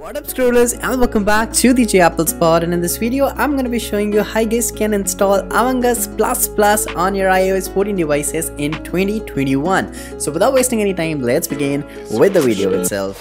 What up scrollers, and welcome back to the J Apple Spot. And in this video I'm going to be showing you how you guys can install Among Us Plus on your iOS 14 devices in 2021. So without wasting any time, let's begin with the video itself.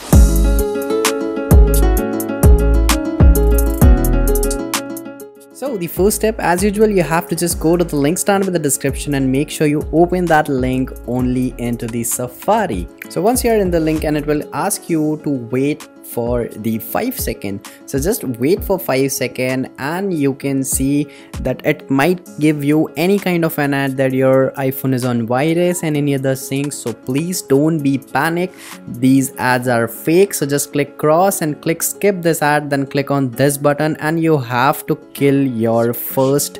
So the first step, as usual, you have to just go to the links down in the description and make sure you open that link only into the Safari. So once you're in the link, and it will ask you to wait for the 5 seconds. So just wait for 5 seconds and you can see that it might give you any kind of an ad that your iPhone is on virus and any other things. So please don't be panic. These ads are fake. So just click cross and click skip this ad, then click on this button and you have to kill your first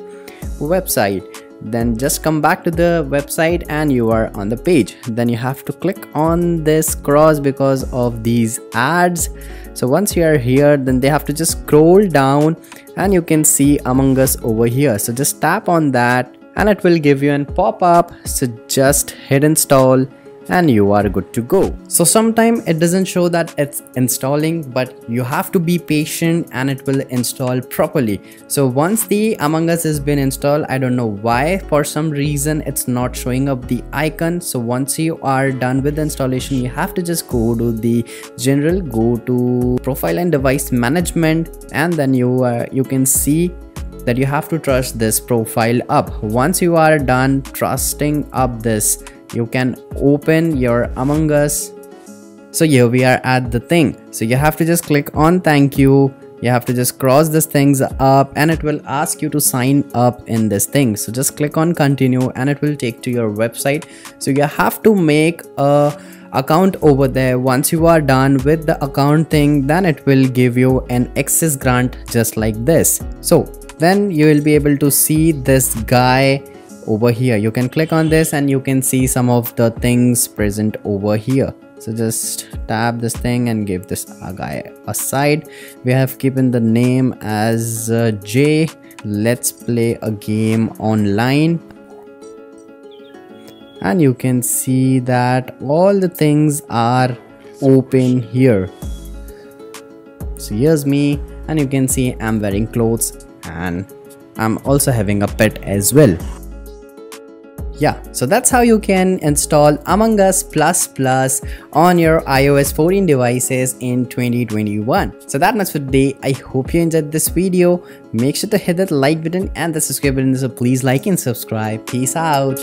website. Then just come back to the website and you are on the page. Then you have to click on this cross because of these ads. So once you are here, then they have to just scroll down and you can see Among Us over here. So just tap on that and it will give you a pop-up. So just hit install and you are good to go. So sometimes it doesn't show that it's installing, but you have to be patient and it will install properly. So once the Among Us has been installed, I don't know why, for some reason it's not showing up the icon. So once you are done with the installation, you have to just go to the general, go to profile and device management, and then you can see that you have to trust this profile up. Once you are done trusting up this, you can open your Among Us. So here we are at the thing. So you have to just click on thank you. You have to just cross these things up and it will ask you to sign up in this thing. So just click on continue and it will take to your website. So you have to make a account over there. Once you are done with the account thing, then it will give you an access grant just like this. So then you will be able to see this guy over here. You can click on this and you can see some of the things present over here. So just tap this thing and give this guy a side. We have given the name as J. Let's play a game online. And you can see that all the things are open here. So here's me and you can see I'm wearing clothes and I'm also having a pet as well. Yeah, so that's how you can install Among Us Plus on your iOS 14 devices in 2021. So that much for today. I hope you enjoyed this video. Make sure to hit that like button and the subscribe button. So please like and subscribe. Peace out.